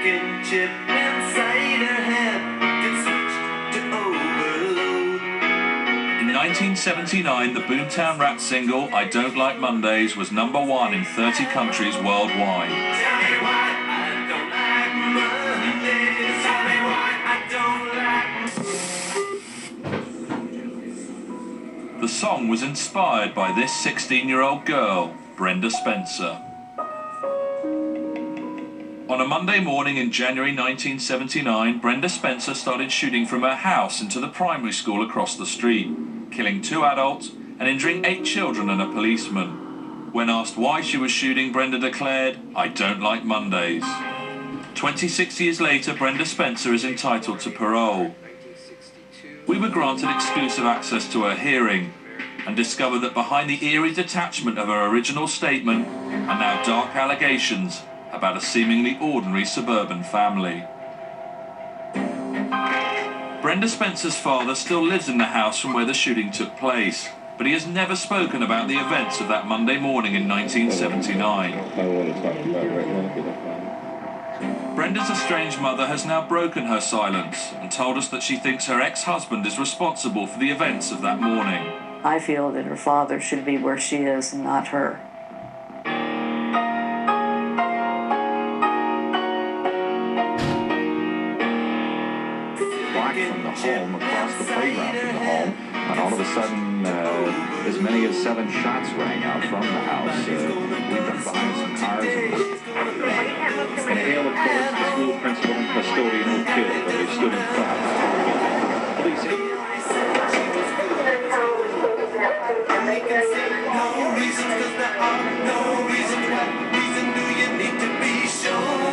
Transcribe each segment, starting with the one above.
Walking chip inside her head gets switched to overload. In 1979, the Boomtown Rap single "I Don't Like Mondays" was #1 in 30 countries worldwide. Tell me why I don't like Mondays. Tell me why I don't like. The song was inspired by this 16-year-old girl, Brenda Spencer. On a Monday morning in January 1979, Brenda Spencer started shooting from her house into the primary school across the street, killing 2 adults and injuring 8 children and a policeman. When asked why she was shooting, Brenda declared, "I don't like Mondays." 26 years later, Brenda Spencer is entitled to parole. We were granted exclusive access to her hearing and discovered that behind the eerie detachment of her original statement are now dark allegations about a seemingly ordinary suburban family. Brenda Spencer's father still lives in the house from where the shooting took place, but he has never spoken about the events of that Monday morning in 1979. Brenda's estranged mother has now broken her silence and told us that she thinks her ex-husband is responsible for the events of that morning. I feel that her father should be where she is and not her. From the home, across the playground from the home, and all of a sudden, as many as 7 shots rang out from the house. We've been behind some cars. In a hail of bullets, the school principal and custodian were killed, but they stood in front. Police. No reasons, 'cause there are no reasons. What reason do you need to be shown?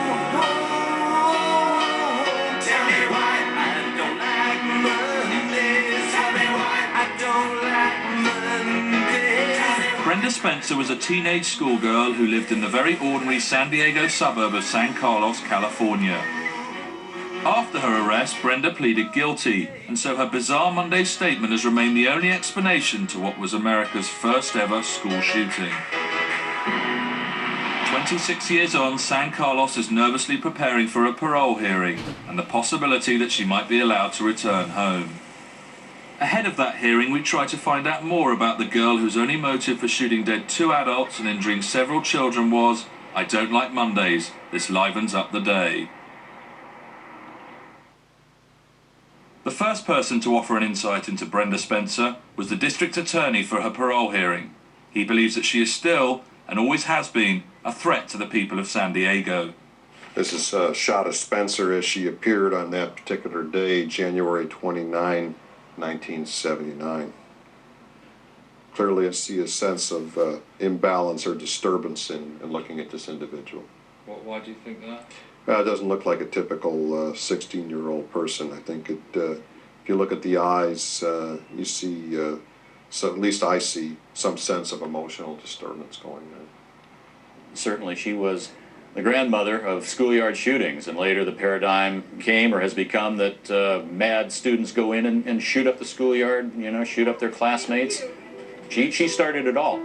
Tell me why I don't like Mondays. Tell me why I don't like Mondays. Brenda Spencer was a teenage schoolgirl who lived in the very ordinary San Diego suburb of San Carlos, California. After her arrest, Brenda pleaded guilty, and so her bizarre Monday statement has remained the only explanation to what was America's first ever school shooting. 26 years on, San Carlos is nervously preparing for a parole hearing and the possibility that she might be allowed to return home. Ahead of that hearing, we try to find out more about the girl whose only motive for shooting dead 2 adults and injuring several children was, "I don't like Mondays, this livens up the day." The first person to offer an insight into Brenda Spencer was the district attorney for her parole hearing. He believes that she is still, and always has been, a threat to the people of San Diego. This is a shot of Spencer as she appeared on that particular day, January 29, 1979. Clearly I see a sense of imbalance or disturbance in looking at this individual. Why do you think that? It doesn't look like a typical 16-year-old person. I think if you look at the eyes, you see, so at least I see some sense of emotional disturbance going on. Certainly she was the grandmother of schoolyard shootings, and later the paradigm came or has become that mad students go in and shoot up the schoolyard, shoot up their classmates. She started it all.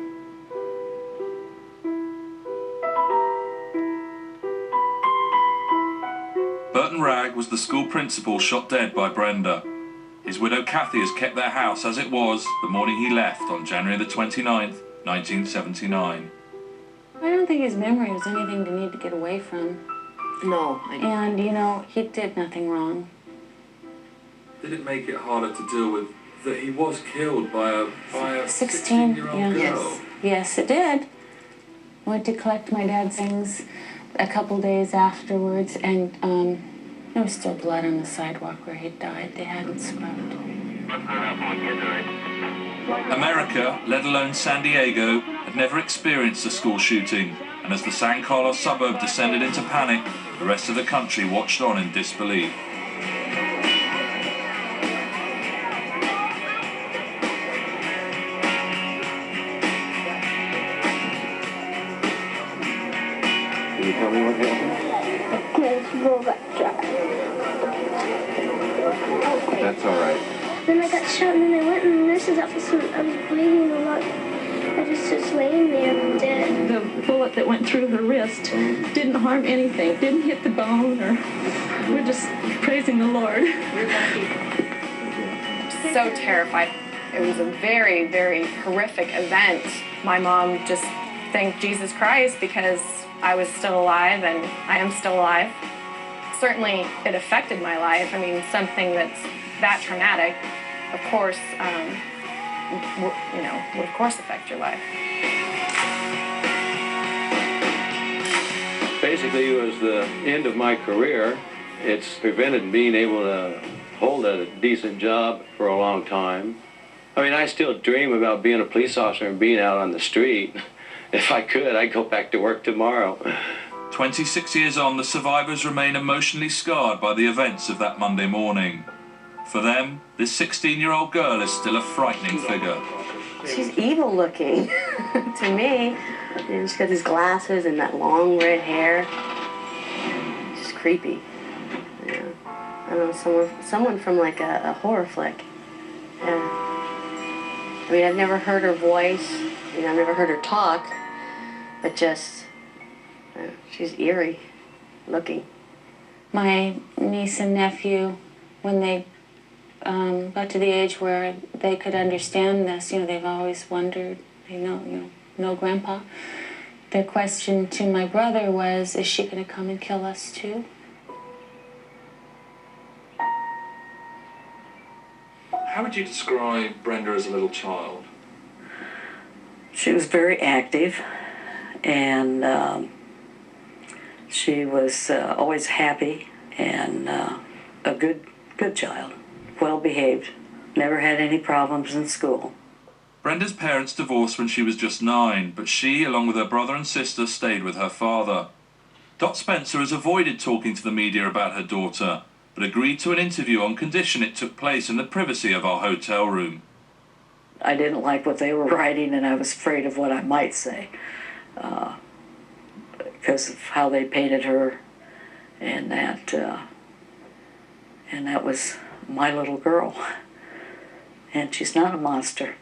Burton Ragg was the school principal shot dead by Brenda. His widow Kathy has kept their house as it was the morning he left on January the 29th, 1979. I don't think his memory was anything to need to get away from. No, I don't. And, he did nothing wrong. Did it make it harder to deal with that he was killed by a 16-year-old girl? Yes. Yes, it did. Went to collect my dad's things a couple days afterwards, and there was still blood on the sidewalk where he died. They hadn't scrubbed. America, let alone San Diego, had never experienced a school shooting, and as the San Carlos suburb descended into panic, the rest of the country watched on in disbelief. Can you tell me what happened? That's all right. Then I got shot, and then I went in the nurse's office, and I was bleeding a lot. I was just laying there dead. The bullet that went through her wrist didn't harm anything, didn't hit the bone, or we're just praising the Lord. So terrified. It was a very, very horrific event. My mom just thanked Jesus Christ because I was still alive and I am still alive. Certainly it affected my life. I mean, something that's that traumatic, of course, would of course affect your life. Basically, it was the end of my career. It's prevented being able to hold a decent job for a long time. I mean, I still dream about being a police officer and being out on the street. If I could, I'd go back to work tomorrow. 26 years on, the survivors remain emotionally scarred by the events of that Monday morning. For them, this 16-year-old girl is still a frightening figure. She's evil looking to me. And she's got these glasses and that long red hair. Just creepy. Yeah. I don't know, someone from like a horror flick. Yeah. I mean, I've never heard her voice. I've never heard her talk. But just, she's eerie looking. My niece and nephew, when they got to the age where they could understand this, they've always wondered, they know Grandpa. Their question to my brother was, is she going to come and kill us too? How would you describe Brenda as a little child? She was very active, and she was always happy and a good child, well behaved, never had any problems in school. Brenda's parents divorced when she was just 9, but she, along with her brother and sister, stayed with her father. Dot Spencer has avoided talking to the media about her daughter, but agreed to an interview on condition it took place in the privacy of our hotel room. I didn't like what they were writing, and I was afraid of what I might say because of how they painted her, and that was my little girl, and she's not a monster.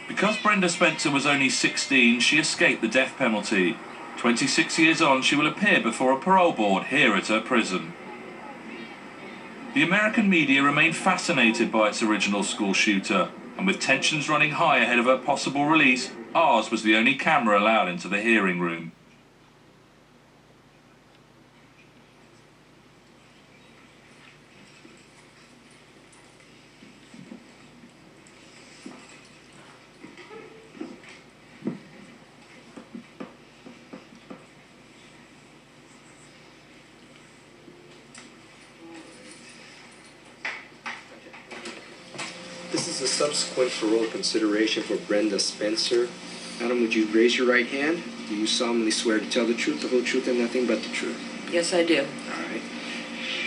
Because Brenda Spencer was only 16, she escaped the death penalty. 26 years on, she will appear before a parole board here at her prison. The American media remained fascinated by its original school shooter, and with tensions running high ahead of her possible release, ours was the only camera allowed into the hearing room. This is a subsequent parole consideration for Brenda Spencer. Madam, would you raise your right hand? Do you solemnly swear to tell the truth, the whole truth, and nothing but the truth? Yes, I do. All right.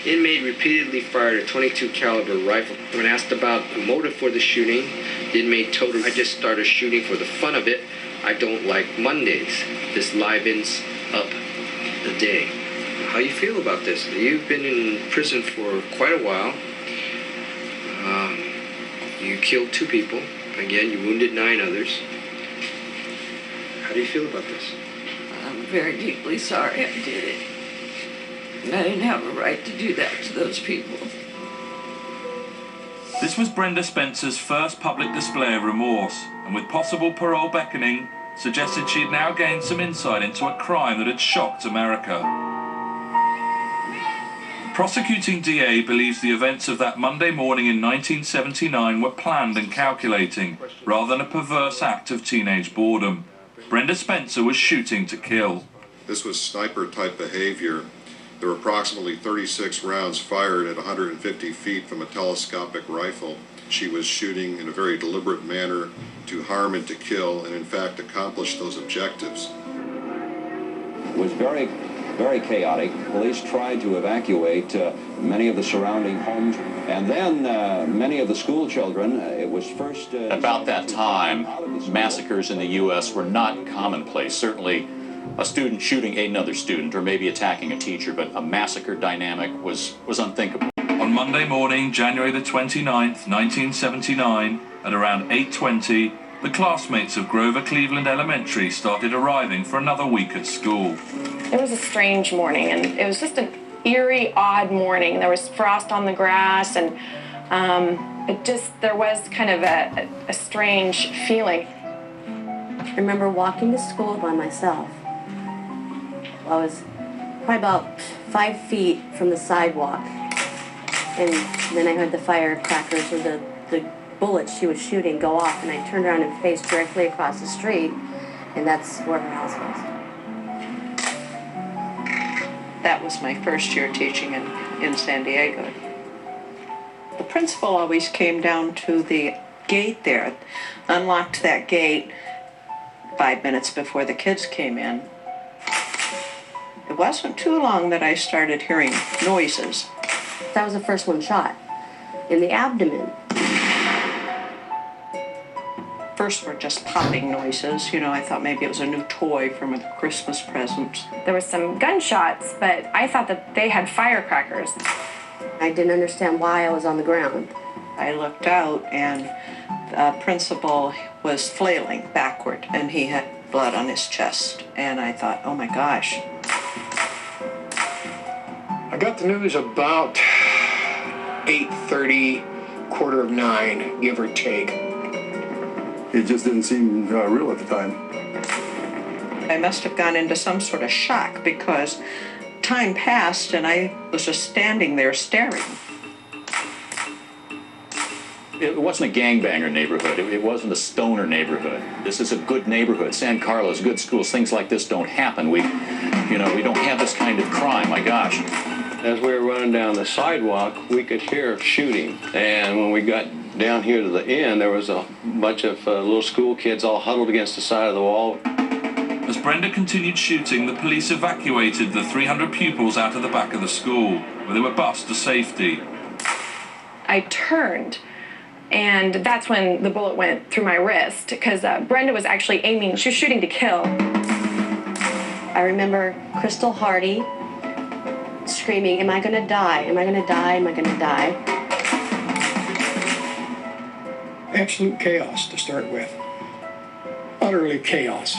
Inmate repeatedly fired a .22 caliber rifle. When asked about the motive for the shooting, the inmate told her, "I just started shooting for the fun of it. I don't like Mondays. This livens up the day." How you feel about this? You've been in prison for quite a while. You killed 2 people. Again, you wounded 9 others. How do you feel about this? I'm very deeply sorry I did it. And I didn't have a right to do that to those people. This was Brenda Spencer's first public display of remorse, and with possible parole beckoning, suggested she had now gained some insight into a crime that had shocked America. The prosecuting DA believes the events of that Monday morning in 1979 were planned and calculating, rather than a perverse act of teenage boredom. Brenda Spencer was shooting to kill. This was sniper-type behavior. There were approximately 36 rounds fired at 150 feet from a telescopic rifle. She was shooting in a very deliberate manner to harm and to kill, and in fact accomplish those objectives. It was very chaotic. Police tried to evacuate many of the surrounding homes, and then many of the school children, it was first... About that time, massacres in the U.S. were not commonplace. Certainly a student shooting another student or maybe attacking a teacher, but a massacre dynamic was unthinkable. On Monday morning, January the 29th, 1979, at around 8:20, the classmates of Grover Cleveland Elementary started arriving for another week at school. It was a strange morning, and it was just an eerie, odd morning. There was frost on the grass, and there was kind of a strange feeling. I remember walking to school by myself. I was probably about 5 feet from the sidewalk, and then I heard the firecrackers or the bullets she was shooting go off, and I turned around and faced directly across the street, and that's where her house was. That was my first year teaching in San Diego. The principal always came down to the gate there, unlocked that gate 5 minutes before the kids came in. It wasn't too long that I started hearing noises. That was the first one shot in the abdomen. First were just popping noises. You know, I thought maybe it was a new toy from a Christmas present. There was some gunshots, but I thought that they had firecrackers. I didn't understand why I was on the ground. I looked out, and the principal was flailing backward, and he had blood on his chest. And I thought, oh my gosh. I got the news about 8:30, 8:45, give or take. It just didn't seem real at the time. I must have gone into some sort of shock because time passed and I was just standing there staring. It wasn't a gangbanger neighborhood. It wasn't a stoner neighborhood. This is a good neighborhood. San Carlos, good schools, things like this don't happen. We don't have this kind of crime, my gosh. As we were running down the sidewalk, we could hear shooting. And when we got down here to the end, there was a bunch of little school kids all huddled against the side of the wall. As Brenda continued shooting, the police evacuated the 300 pupils out of the back of the school, where they were bused to safety. I turned, and that's when the bullet went through my wrist, because Brenda was actually aiming. She was shooting to kill. I remember Crystal Hardy screaming, "Am I gonna die? Am I gonna die? Am I gonna die?" Absolute chaos to start with. Utterly chaos.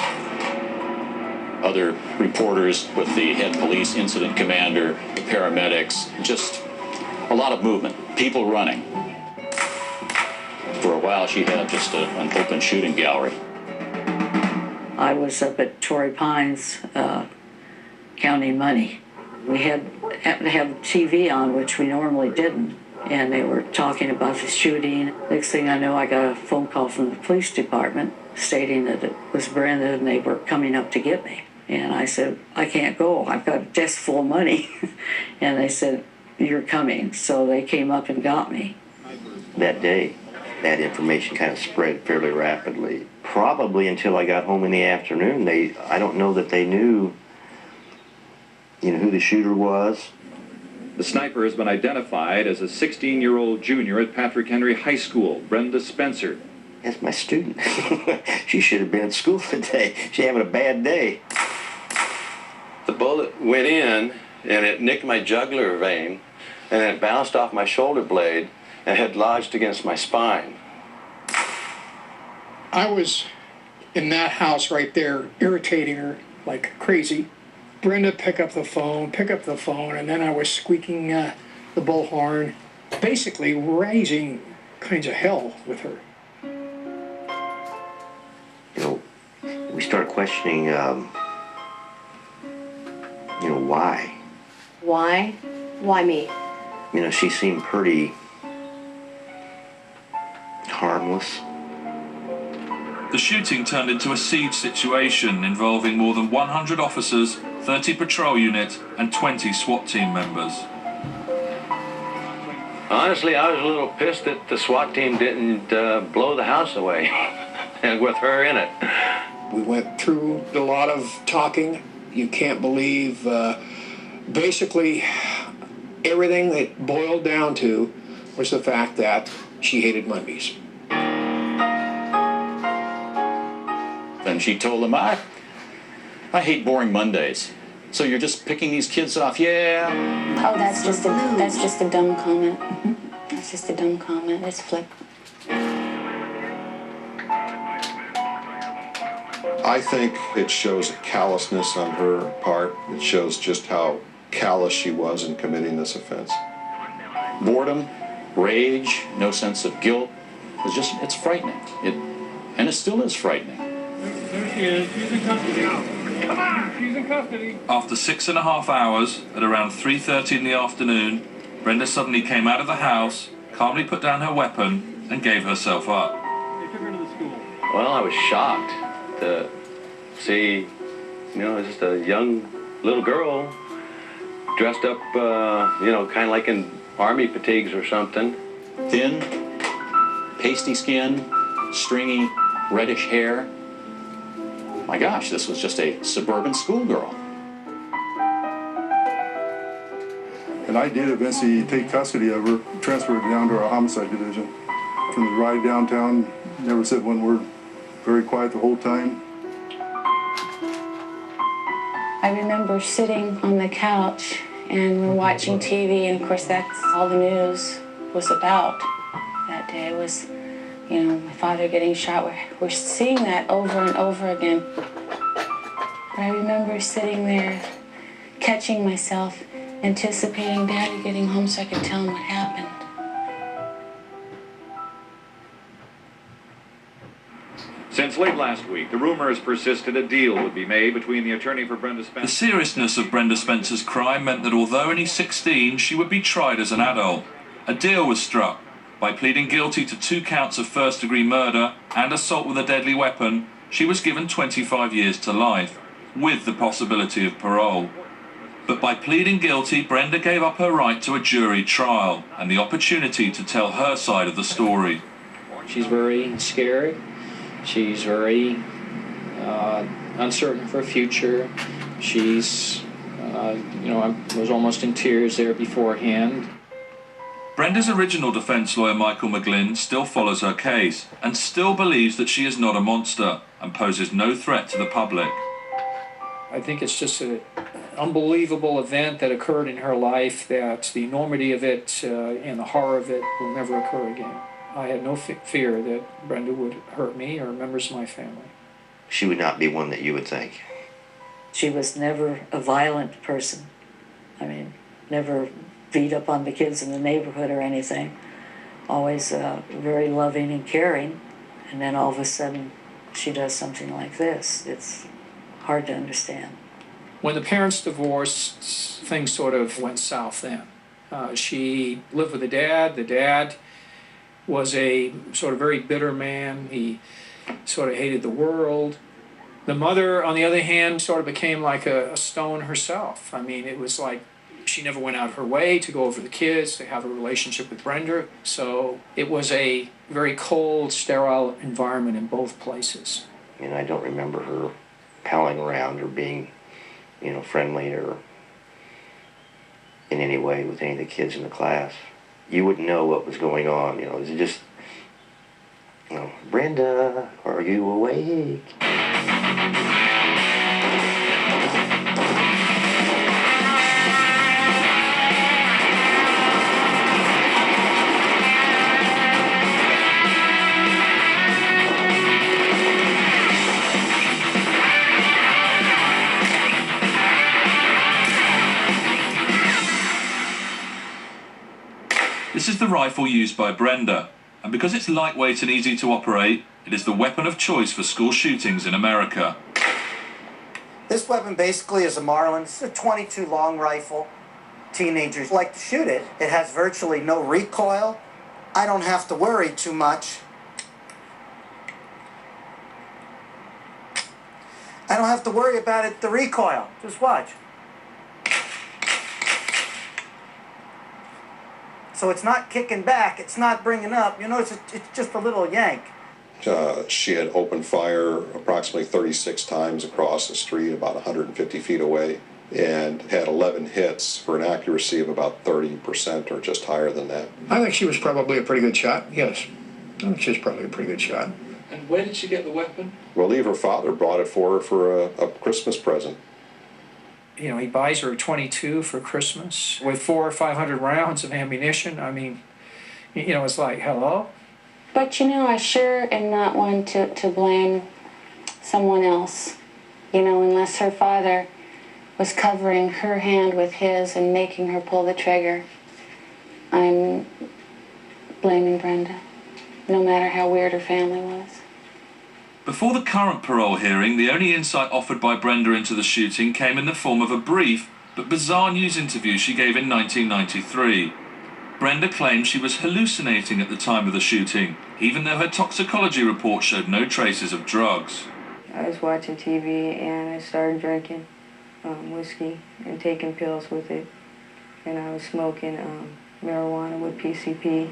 Other reporters with the head police incident commander, the paramedics, just a lot of movement, people running. For a while, she had just an open shooting gallery. I was up at Torrey Pines counting money. We happened to have TV on, which we normally didn't, and they were talking about the shooting. Next thing I know, I got a phone call from the police department stating that it was Brenda and they were coming up to get me. And I said, I can't go. I've got a desk full of money. And they said, you're coming. So they came up and got me. That day, that information kind of spread fairly rapidly. Probably until I got home in the afternoon. I don't know that they knew, who the shooter was. The sniper has been identified as a 16-year-old junior at Patrick Henry High School, Brenda Spencer. That's my student. She should have been at school today. She's having a bad day. The bullet went in, and it nicked my jugular vein, and it bounced off my shoulder blade and had lodged against my spine. I was in that house right there, irritating her like crazy. Brenda, pick up the phone, and then I was squeaking the bullhorn, basically raising kinds of hell with her. We started questioning, why. Why? Why me? She seemed pretty harmless. The shooting turned into a siege situation involving more than 100 officers, 30 patrol units, and 20 SWAT team members. Honestly, I was a little pissed that the SWAT team didn't blow the house away, and with her in it. We went through a lot of talking. You can't believe, basically, everything it boiled down to was the fact that she hated Mondays. And she told him, I hate boring Mondays. So you're just picking these kids off, yeah? Oh, that's just a dumb comment. It's just a dumb comment. It's flick. I think it shows a callousness on her part. It shows just how callous she was in committing this offense. Boredom, rage, no sense of guilt. It's frightening. And it still is frightening. There she is. She's in custody. Come on! She's in custody. After 6.5 hours, at around 3:30 in the afternoon, Brenda suddenly came out of the house, calmly put down her weapon, and gave herself up. They took her to the school. Well, I was shocked to see, just a young little girl dressed up, kind of like in army fatigues or something. Thin, pasty skin, stringy, reddish hair. My gosh, this was just a suburban schoolgirl. And I did eventually take custody of her, transferred her down to our homicide division. From the ride downtown, never said one word, very quiet the whole time. I remember sitting on the couch and we're watching TV, and of course that's all the news was about that day was, my father getting shot. We're seeing that over and over again. But I remember sitting there, catching myself, anticipating Daddy getting home so I could tell him what happened. Since late last week, the rumor has persisted a deal would be made between the attorney for Brenda Spencer. The seriousness of Brenda Spencer's crime meant that although only 16, she would be tried as an adult. A deal was struck. By pleading guilty to 2 counts of first-degree murder and assault with a deadly weapon, she was given 25 years to life, with the possibility of parole. But by pleading guilty, Brenda gave up her right to a jury trial and the opportunity to tell her side of the story. She's very scared. She's very uncertain for her future. She's, I was almost in tears there beforehand. Brenda's original defense lawyer, Michael McGlynn, still follows her case and still believes that she is not a monster and poses no threat to the public. I think it's just an unbelievable event that occurred in her life, that the enormity of it and the horror of it will never occur again. I had no fear that Brenda would hurt me or members of my family. She would not be one that you would think. She was never a violent person. Never beat up on the kids in the neighborhood or anything. Always very loving and caring. And then all of a sudden, she does something like this. It's hard to understand. When the parents divorced, things sort of went south then. She lived with the dad. The dad was a sort of very bitter man. He sort of hated the world. The mother, on the other hand, sort of became like a stone herself. It was like she never went out of her way to go over the kids, to have a relationship with Brenda. So it was a very cold, sterile environment in both places. I don't remember her palling around or being, friendly or in any way with any of the kids in the class. You wouldn't know what was going on. It was just, Brenda, are you awake? This is the rifle used by Brenda, and because it's lightweight and easy to operate, it is the weapon of choice for school shootings in America. This weapon basically is a Marlin. It's a .22 long rifle. Teenagers like to shoot it. It has virtually no recoil. I don't have to worry too much. I don't have to worry about it, the recoil. Just watch. So it's not kicking back, it's not bringing up, it's just a little yank. She had opened fire approximately 36 times across the street, about 150 feet away, and had 11 hits for an accuracy of about 30% or just higher than that. I think she was probably a pretty good shot, yes. I think she was probably a pretty good shot. And where did she get the weapon? I believe her father brought it for her for a Christmas present. He buys her a .22 for Christmas with 400 or 500 rounds of ammunition. It's like, hello? But I sure am not one to blame someone else, you know, unless her father was covering her hand with his and making her pull the trigger. I'm blaming Brenda, no matter how weird her family was. Before the current parole hearing, the only insight offered by Brenda into the shooting came in the form of a brief but bizarre news interview she gave in 1993. Brenda claimed she was hallucinating at the time of the shooting, even though her toxicology report showed no traces of drugs. I was watching TV and I started drinking whiskey and taking pills with it. And I was smoking marijuana with PCP.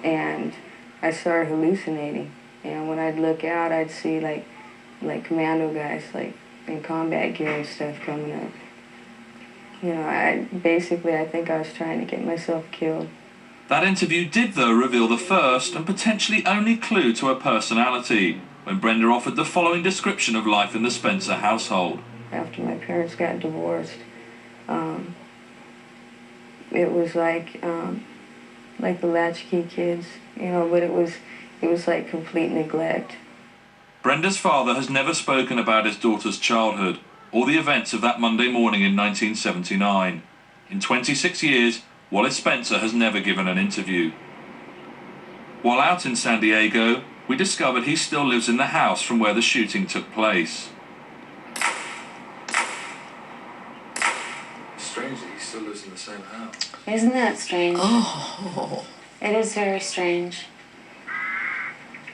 And I started hallucinating. And when I'd look out, I'd see like commando guys like in combat gear and stuff coming up. You know, I think I was trying to get myself killed. That interview did, though, reveal the first and potentially only clue to her personality, when Brenda offered the following description of life in the Spencer household. After my parents got divorced, it was like the latchkey kids, you know, but it was like complete neglect. Brenda's father has never spoken about his daughter's childhood or the events of that Monday morning in 1979. In 26 years, Wallace Spencer has never given an interview. While out in San Diego, we discovered he still lives in the house from where the shooting took place. Strange that he still lives in the same house. Isn't that strange? Oh. It is very strange.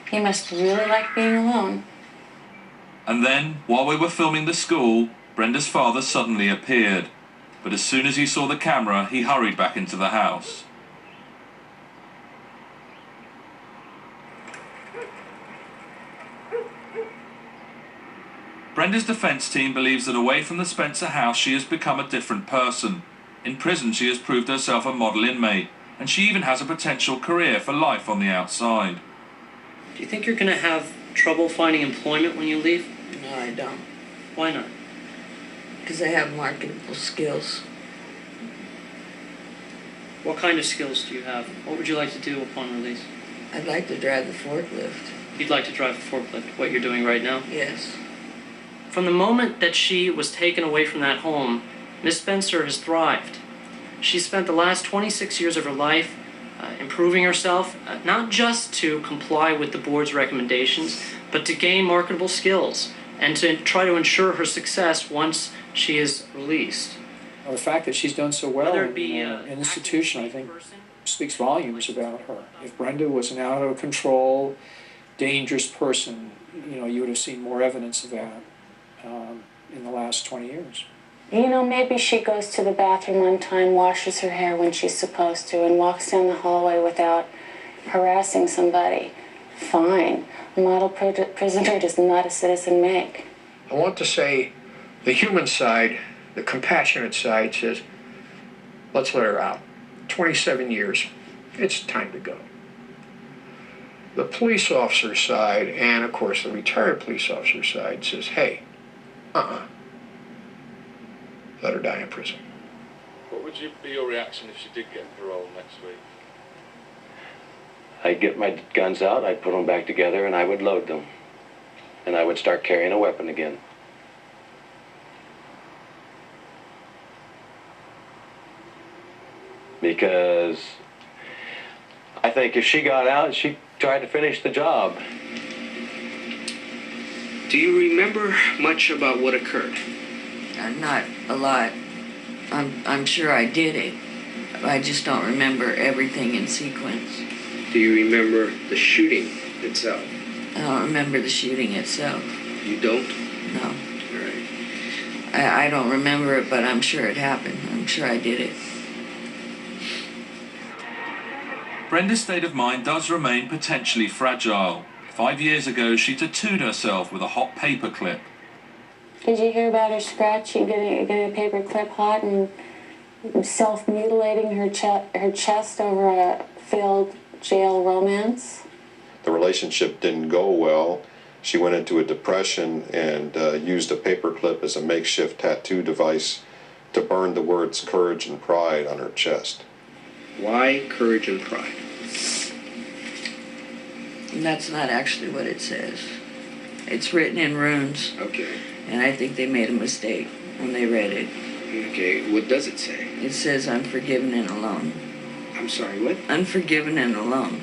He must really like being alone. And then, while we were filming the school, Brenda's father suddenly appeared. But as soon as he saw the camera, he hurried back into the house. Brenda's defense team believes that away from the Spencer house, she has become a different person. In prison, she has proved herself a model inmate, and she even has a potential career for life on the outside. Do you think you're going to have trouble finding employment when you leave? No, I don't. Why not? Because I have marketable skills. What kind of skills do you have? What would you like to do upon release? I'd like to drive the forklift. You'd like to drive a forklift, what you're doing right now? Yes. From the moment that she was taken away from that home, Miss Spencer has thrived. She spent the last 26 years of her life improving herself, not just to comply with the board's recommendations, but to gain marketable skills and to try to ensure her success once she is released. The fact that she's done so well in an institution, I think, speaks volumes about her. If Brenda was an out-of-control, dangerous person, you know, you would have seen more evidence of that in the last 20 years. You know, maybe she goes to the bathroom one time, washes her hair when she's supposed to, and walks down the hallway without harassing somebody. Fine. A model prisoner does not a citizen make. I want to say the human side, the compassionate side says, let's let her out. 27 years. It's time to go. The police officer side, and of course the retired police officer side, says, hey, let her die in prison. What would be your reaction if she did get parole next week? I'd get my guns out, I'd put them back together, and I would load them. And I would start carrying a weapon again. Because I think if she got out, she tried to finish the job. Do you remember much about what occurred? Not a lot. I'm sure I did it. I just don't remember everything in sequence. Do you remember the shooting itself? I don't remember the shooting itself. You don't? No. All right. I don't remember it, but I'm sure it happened. I'm sure I did it. Brenda's state of mind does remain potentially fragile. 5 years ago, she tattooed herself with a hot paper clip. Did you hear about her scratching, getting a paper clip hot and self-mutilating her chest over a failed jail romance? The relationship didn't go well. She went into a depression and used a paper clip as a makeshift tattoo device to burn the words courage and pride on her chest. Why courage and pride? And that's not actually what it says. It's written in runes. Okay. And I think they made a mistake when they read it. Okay, what does it say? It says unforgiven and alone. I'm sorry, what? Unforgiven and alone.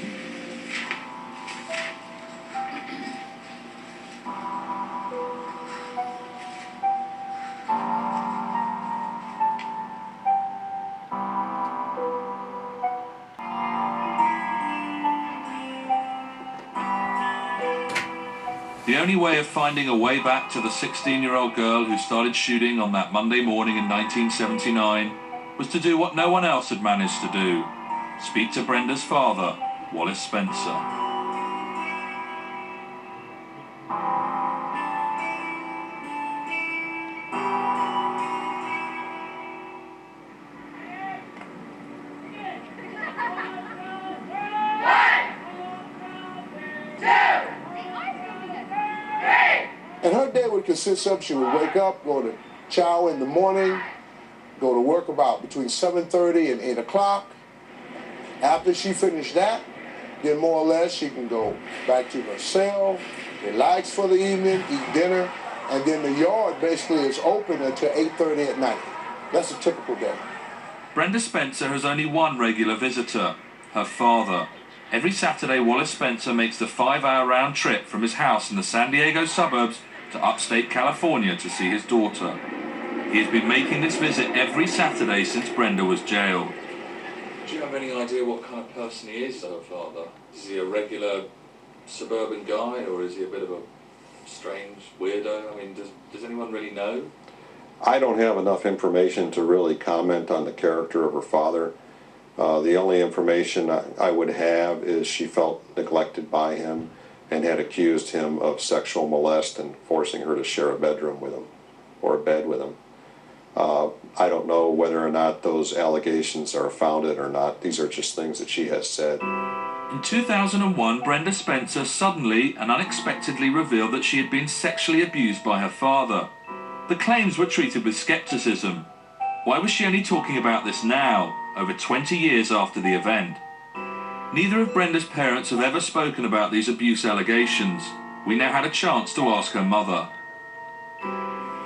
The only way of finding a way back to the 16-year-old girl who started shooting on that Monday morning in 1979 was to do what no one else had managed to do: speak to Brenda's father, Wallace Spencer. And her day would consist of, she would wake up, go to chow in the morning, go to work about between 7:30 and 8 o'clock. After she finished that, then more or less she can go back to her cell, relax for the evening, eat dinner, and then the yard basically is open until 8:30 at night. That's a typical day. Brenda Spencer has only one regular visitor, her father. Every Saturday, Wallace Spencer makes the 5-hour round trip from his house in the San Diego suburbs to upstate California to see his daughter. He has been making this visit every Saturday since Brenda was jailed. Do you have any idea what kind of person he is, her father? Is he a regular suburban guy, or is he a bit of a strange weirdo? I mean, does anyone really know? I don't have enough information to really comment on the character of her father. The only information I would have is she felt neglected by him and had accused him of sexual molest and forcing her to share a bedroom with him or a bed with him. I don't know whether or not those allegations are founded or not. These are just things that she has said. In 2001, Brenda Spencer suddenly and unexpectedly revealed that she had been sexually abused by her father. The claims were treated with skepticism. Why was she only talking about this now, over 20 years after the event? Neither of Brenda's parents have ever spoken about these abuse allegations. We now had a chance to ask her mother.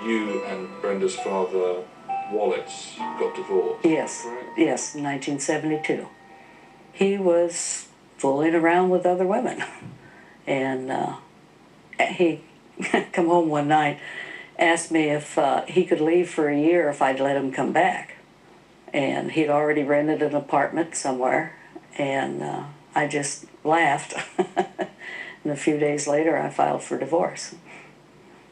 You and Brenda's father, Wallace, got divorced? Yes, correct? yes, in 1972. He was fooling around with other women. And he come home one night, asked me if he could leave for a year if I'd let him come back. And he'd already rented an apartment somewhere, and I just laughed. And a few days later, I filed for divorce.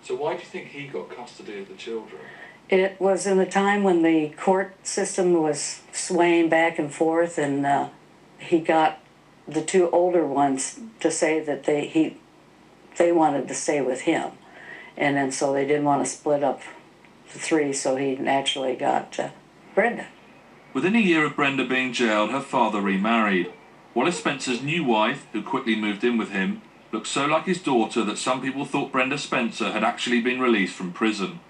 So why do you think he got custody of the children? It was in the time when the court system was swaying back and forth, and he got the two older ones to say that they wanted to stay with him. And then so they didn't want to split up the three, so he naturally got Brenda. Within a year of Brenda being jailed, her father remarried. Wallace Spencer's new wife, who quickly moved in with him, looked so like his daughter that some people thought Brenda Spencer had actually been released from prison.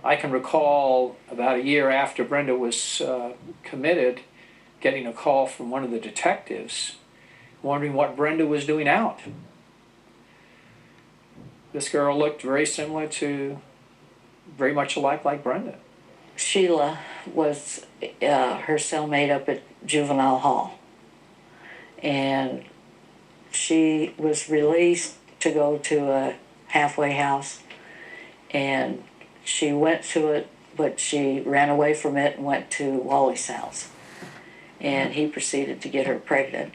I can recall about a year after Brenda was committed, getting a call from one of the detectives wondering what Brenda was doing out. This girl looked very similar to, very much alike like Brenda. Sheila was her cellmate up at juvenile hall. And she was released to go to a halfway house. And she went to it, but she ran away from it and went to Wally's house. And he proceeded to get her pregnant.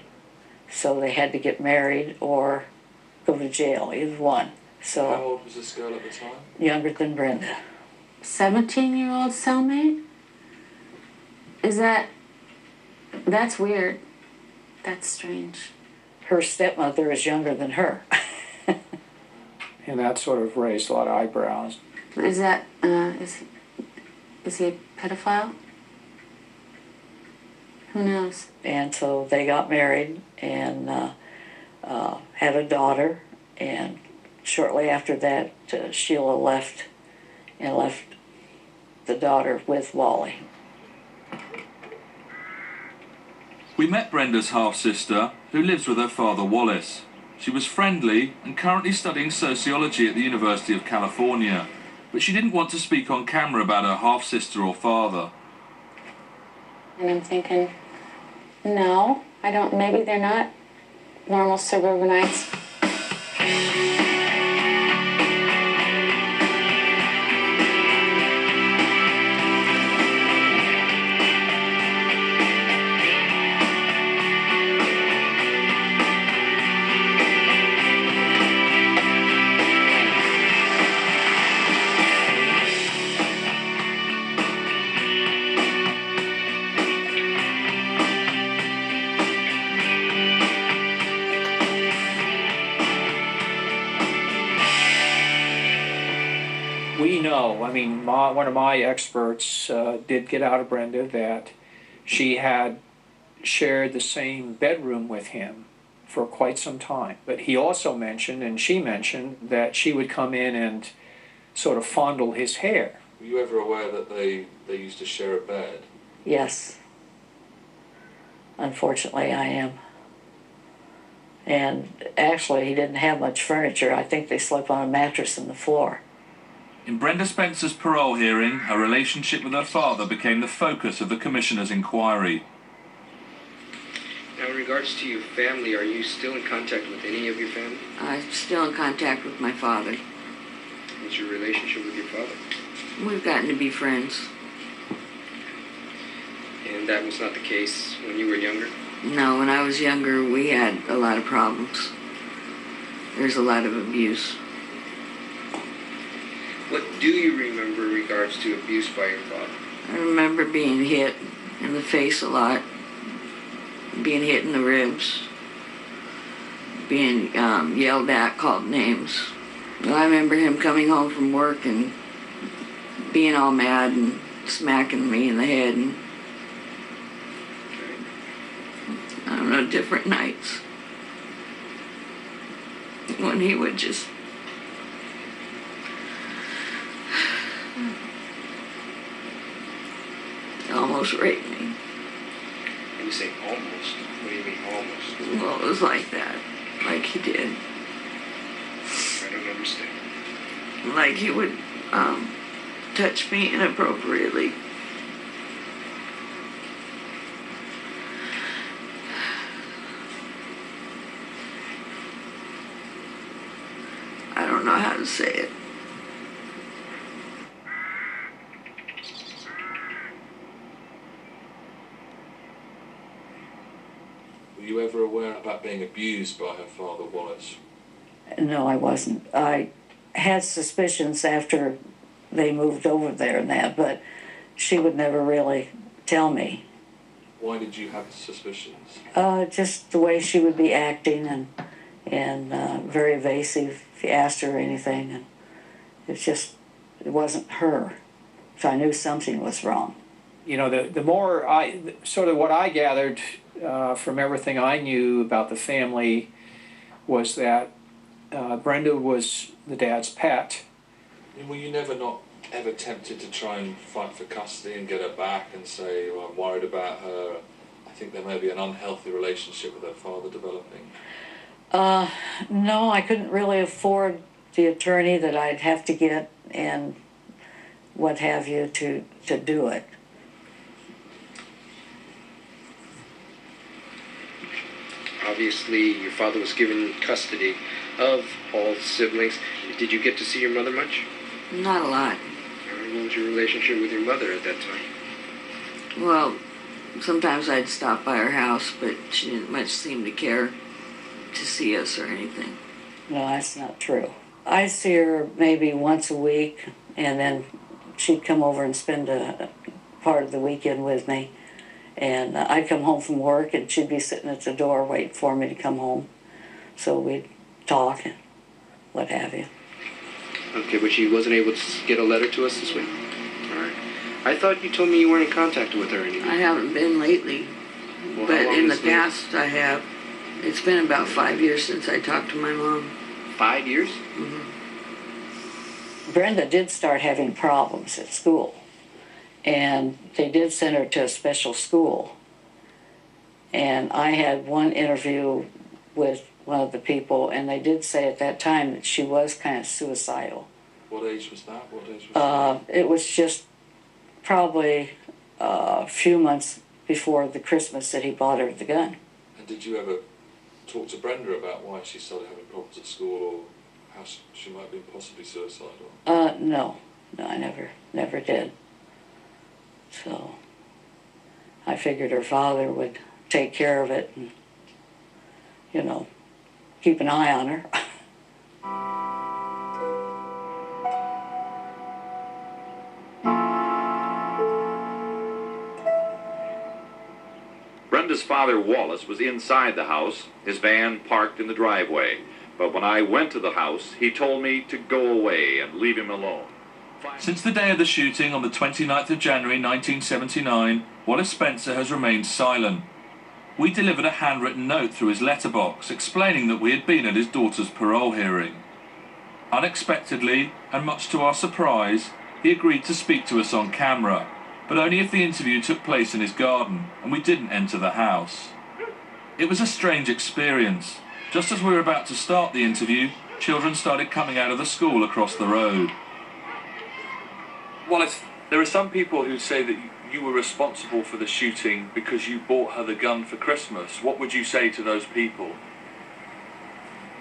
So they had to get married or go to jail, either one. So, how old was this girl at the time? Younger than Brenda. 17-year-old cellmate? That's weird. That's strange. Her stepmother is younger than her. And that sort of raised a lot of eyebrows. Is that, is he a pedophile? Who knows? And so they got married and had a daughter, and shortly after that, Sheila left the daughter with Wally. We met Brenda's half-sister, who lives with her father Wallace. She was friendly and currently studying sociology at the University of California, but she didn't want to speak on camera about her half-sister or father. And I'm thinking, no, I don't, maybe they're not normal suburbanites. We know, I mean, one of my experts did get out of Brenda that she had shared the same bedroom with him for quite some time. But he also mentioned, and she mentioned, that she would come in and sort of fondle his hair. Were you ever aware that they used to share a bed? Yes. Unfortunately, I am. And actually, he didn't have much furniture. I think they slept on a mattress on the floor. In Brenda Spencer's parole hearing, her relationship with her father became the focus of the Commissioner's inquiry. Now, in regards to your family, are you still in contact with any of your family? I'm still in contact with my father. What's your relationship with your father? We've gotten to be friends. And that was not the case when you were younger? No, when I was younger, we had a lot of problems. There's a lot of abuse. What do you remember in regards to abuse by your father? I remember being hit in the face a lot, being hit in the ribs, being yelled at, called names. I remember him coming home from work and being all mad and smacking me in the head. And, I don't know, different nights when he would just almost raped me. When you say almost, what do you mean almost? Well, it was like that, like he did. I don't understand. Like he would touch me inappropriately. I don't know how to say it. Were you ever aware about being abused by her father, Wallace? No, I wasn't. I had suspicions after they moved over there and that, but she would never really tell me. Why did you have suspicions? Just the way she would be acting and very evasive if you asked her anything. And it wasn't her. So I knew something was wrong. You know, the more sort of what I gathered from everything I knew about the family was that Brenda was the dad's pet. Were you never ever tempted to try and fight for custody and get her back and say, well, I'm worried about her, I think there may be an unhealthy relationship with her father developing? No, I couldn't really afford the attorney that I'd have to get and what have you to do it. Obviously, your father was given custody of all the siblings. Did you get to see your mother much? Not a lot. What was your relationship with your mother at that time? Well, sometimes I'd stop by her house, but she didn't much seem to care to see us or anything. No, that's not true. I see her maybe once a week, and then she'd come over and spend a part of the weekend with me. And I'd come home from work, and she'd be sitting at the door waiting for me to come home. So we'd talk and what have you. Okay, but she wasn't able to get a letter to us this week? All right. I thought you told me you weren't in contact with her anymore. I haven't been lately, Well, but in the past I have. It's been about 5 years since I talked to my mom. 5 years? Mm-hmm. Brenda did start having problems at school, and they did send her to a special school. And I had one interview with one of the people, and they did say at that time that she was kind of suicidal. What age was that? What age was that? It was just probably a few months before the Christmas that he bought her the gun. And did you ever talk to Brenda about why she started having problems at school, or how she might be possibly suicidal? No, I never did. So I figured her father would take care of it and, you know, keep an eye on her. Brenda's father, Wallace, was inside the house, his van parked in the driveway. But when I went to the house, he told me to go away and leave him alone. Since the day of the shooting on the 29th of January 1979, Wallace Spencer has remained silent. We delivered a handwritten note through his letterbox explaining that we had been at his daughter's parole hearing. Unexpectedly, and much to our surprise, he agreed to speak to us on camera, but only if the interview took place in his garden and we didn't enter the house. It was a strange experience. Just as we were about to start the interview, children started coming out of the school across the road. Wallace, there are some people who say that you were responsible for the shooting because you bought her the gun for Christmas. What would you say to those people?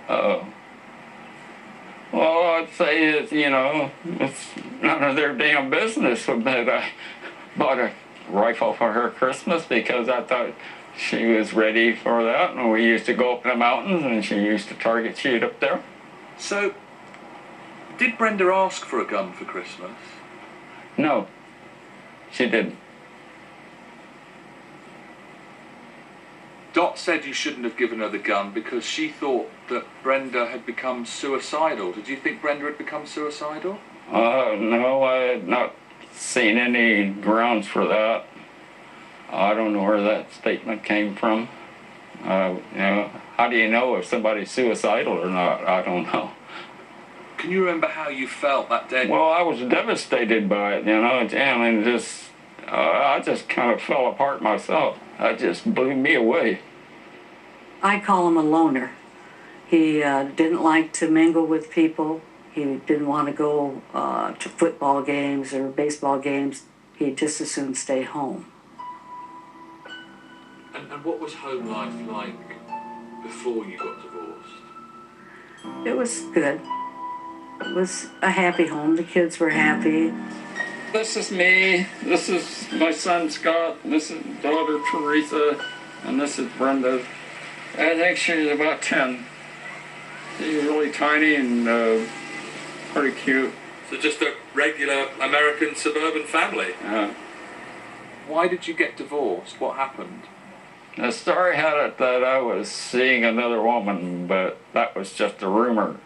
Well, I'd say it's, you know, it's none of their damn business that I bought a rifle for her Christmas because I thought she was ready for that, and we used to go up in the mountains and she used to target shoot up there. So, did Brenda ask for a gun for Christmas? No, she didn't. Dot said you shouldn't have given her the gun because she thought that Brenda had become suicidal. Did you think Brenda had become suicidal? No, I had not seen any grounds for that. I don't know where that statement came from. You know, how do you know if somebody's suicidal or not? I don't know. Can you remember how you felt that day? Well, I was devastated by it, you know, and just, I just kind of fell apart myself. It just blew me away. I call him a loner. He didn't like to mingle with people. He didn't want to go to football games or baseball games. He'd just as soon stay home. And what was home life like before you got divorced? It was good. It was a happy home. The kids were happy. This is me. This is my son Scott. This is daughter Teresa. And this is Brenda. I think she's about 10. She's really tiny and pretty cute. So just a regular American suburban family? Why did you get divorced? What happened? The story had it that I was seeing another woman, but that was just a rumor.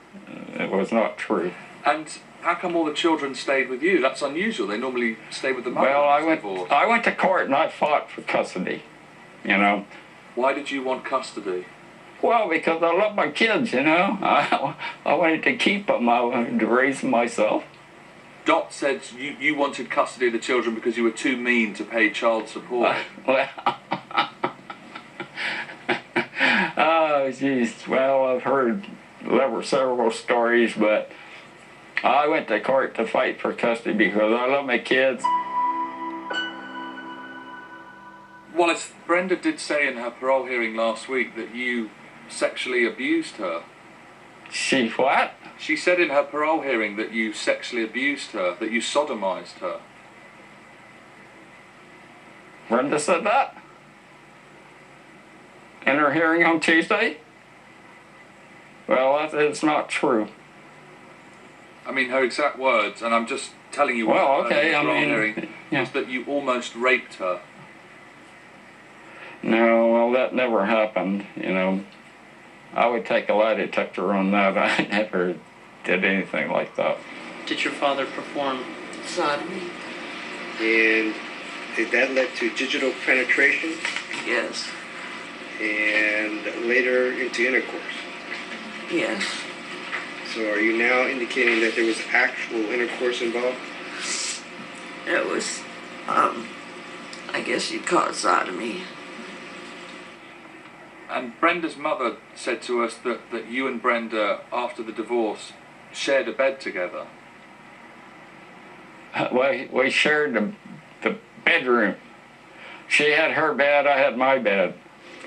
It was not true. And how come all the children stayed with you? That's unusual. They normally stay with the mother. Well, I went to court and I fought for custody, you know. Why did you want custody? Well, because I love my kids, you know. I wanted to keep them. I wanted to raise them myself. Dot said you wanted custody of the children because you were too mean to pay child support. Oh, jeez. Well, I've heard several stories, but I went to court to fight for custody because I love my kids. Wallace, Brenda did say in her parole hearing last week that you sexually abused her. She what? She said in her parole hearing that you sexually abused her, that you sodomized her. Brenda said that? In her hearing on Tuesday? Well, it's not true. I mean, her exact words, and I'm just telling you well, what okay, her parole I mean, hearing was that you almost raped her. No, well, that never happened, you know. I would take a lie detector on that. I never did anything like that. Did your father perform sodomy? And that led to digital penetration? Yes. And later into intercourse? Yes. So are you now indicating that there was actual intercourse involved? It was, I guess you'd call it sodomy. And Brenda's mother said to us that you and Brenda, after the divorce, shared a bed together. We shared the bedroom. She had her bed, I had my bed.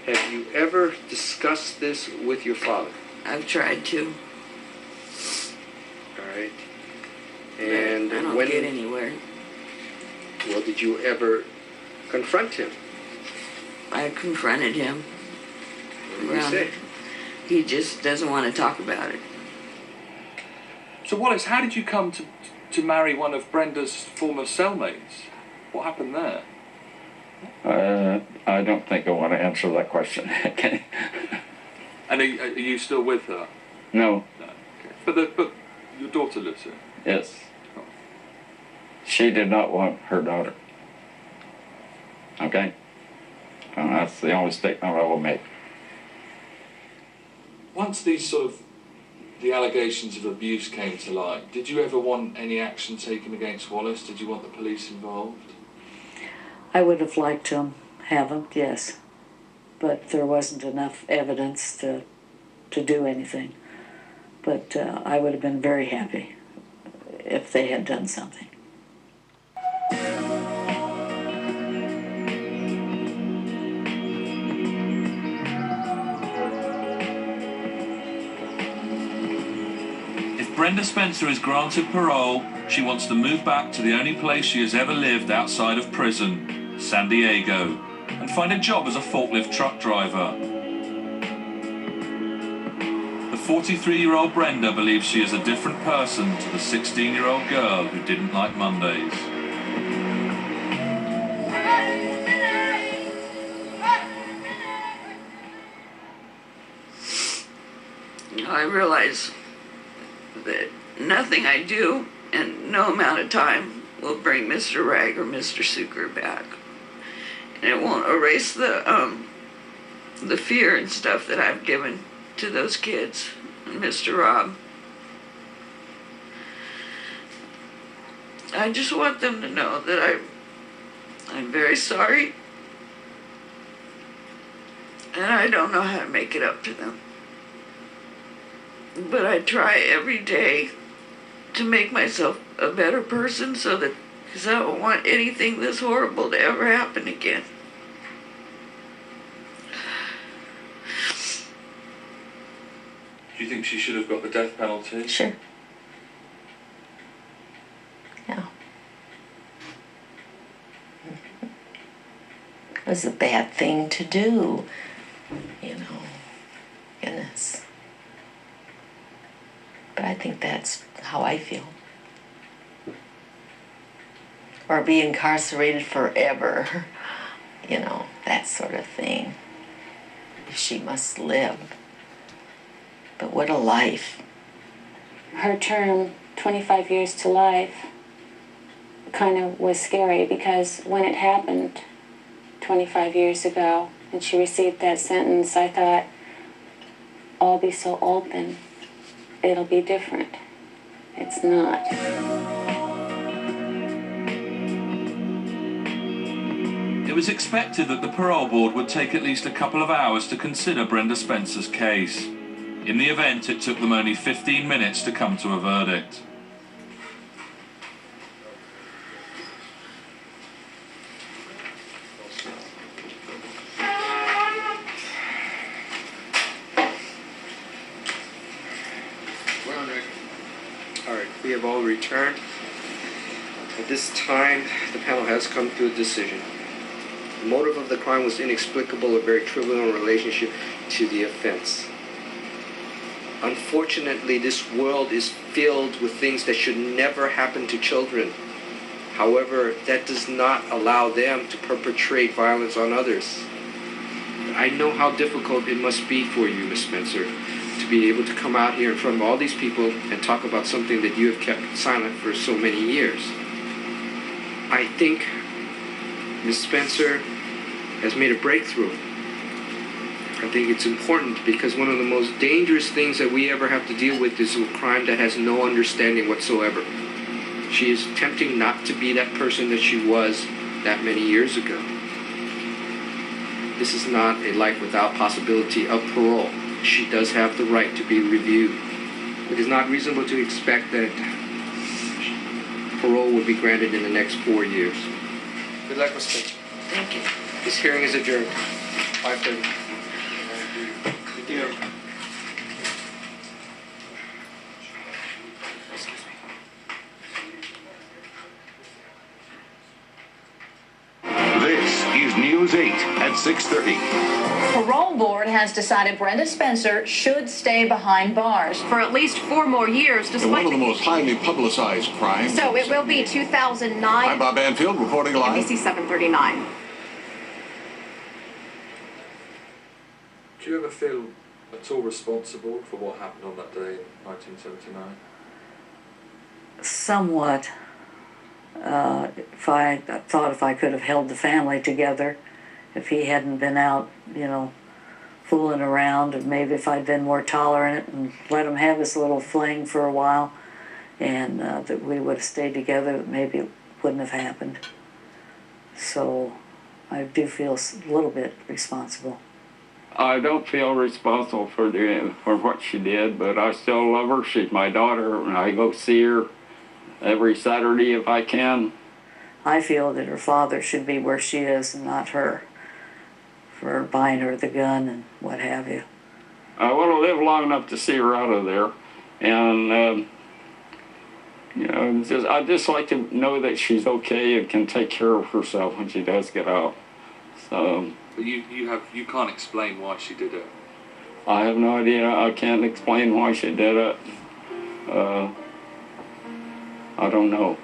Have you ever discussed this with your father? I've tried to. All right. And I don't when get anywhere. Well, did you ever confront him? I confronted him. What did he say? He just doesn't want to talk about it. So Wallace, how did you come to marry one of Brenda's former cellmates? What happened there? I don't think I want to answer that question. And are you still with her? No. No. Okay. But your daughter lives here? Yes. She did not want her daughter. Okay? And that's the only statement I will make. Once these the allegations of abuse came to light, did you ever want any action taken against Wallace? Did you want the police involved? I would have liked to have him, yes. But there wasn't enough evidence to do anything. But I would have been very happy if they had done something. If Brenda Spencer is granted parole, she wants to move back to the only place she has ever lived outside of prison, San Diego, and find a job as a forklift truck driver. The 43-year-old Brenda believes she is a different person to the 16-year-old girl who didn't like Mondays. I realize that nothing I do and no amount of time will bring Mr. Ragg or Mr. Suker back. And it won't erase the fear and stuff that I've given to those kids and Mr. Rob. I just want them to know that I'm very sorry. And I don't know how to make it up to them. But I try every day to make myself a better person because I don't want anything this horrible to ever happen again. Do you think she should have got the death penalty? Sure. Yeah. It was a bad thing to do, goodness. But I think that's how I feel. Or be incarcerated forever, that sort of thing. She must live. But what a life. Her term, 25 years to life, kind of was scary because when it happened 25 years ago and she received that sentence, I thought, I'll be so open. It'll be different. It's not. It was expected that the parole board would take at least a couple of hours to consider Brenda Spencer's case. In the event, it took them only 15 minutes to come to a verdict. We have all returned. At this time, the panel has come to a decision. The motive of the crime was inexplicable or very trivial in relationship to the offense. Unfortunately, this world is filled with things that should never happen to children. However, that does not allow them to perpetrate violence on others. I know how difficult it must be for you, Miss Spencer, to be able to come out here in front of all these people and talk about something that you have kept silent for so many years. I think Miss Spencer has made a breakthrough. I think it's important because one of the most dangerous things that we ever have to deal with is a crime that has no understanding whatsoever. She is attempting not to be that person that she was that many years ago. This is not a life without possibility of parole. She does have the right to be reviewed. It is not reasonable to expect that parole will be granted in the next 4 years. Good luck, Mr. Spencer. Thank you. This hearing is adjourned. 5:30. Thank you. This is News 8 at 6:30. Parole board has decided Brenda Spencer should stay behind bars for at least 4 more years, In despite one of the most highly publicized crimes. So it will be 2009. I'm Bob Banfield reporting live. NBC 739. Do you ever feel at all responsible for what happened on that day in 1979? Somewhat. If I thought if I could have held the family together, if he hadn't been out, fooling around, and maybe if I'd been more tolerant and let him have his little fling for a while, and that we would have stayed together, maybe it wouldn't have happened. So I do feel a little bit responsible. I don't feel responsible for what she did, but I still love her. She's my daughter, and I go see her every Saturday if I can. I feel that her father should be where she is and not her, for buying her the gun and what have you. I want to live long enough to see her out of there, and I just like to know that she's okay and can take care of herself when she does get out. So. But you can't explain why she did it. I have no idea. I can't explain why she did it. I don't know.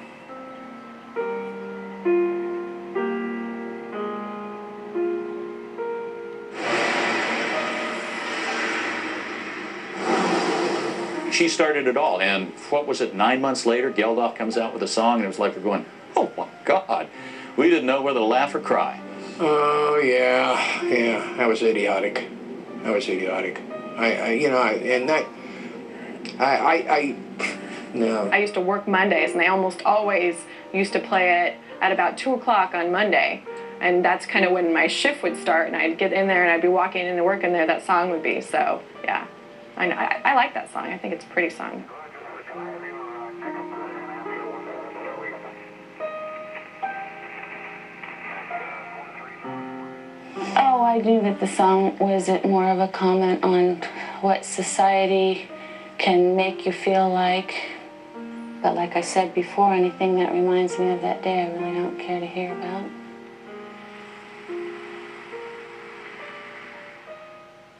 She started it all, and what was it, 9 months later, Geldof comes out with a song, and it was like we're going, oh my God, we didn't know whether to laugh or cry. Oh, yeah, that was idiotic. No. I used to work Mondays, and they almost always used to play it at about 2 o'clock on Monday. And that's kind of when my shift would start, and I'd get in there, and I'd be walking into work, and there that song would be. So, yeah, I like that song. I think it's a pretty song. Oh, I knew that the song was more of a comment on what society can make you feel like. But like I said before, anything that reminds me of that day, I really don't care to hear about.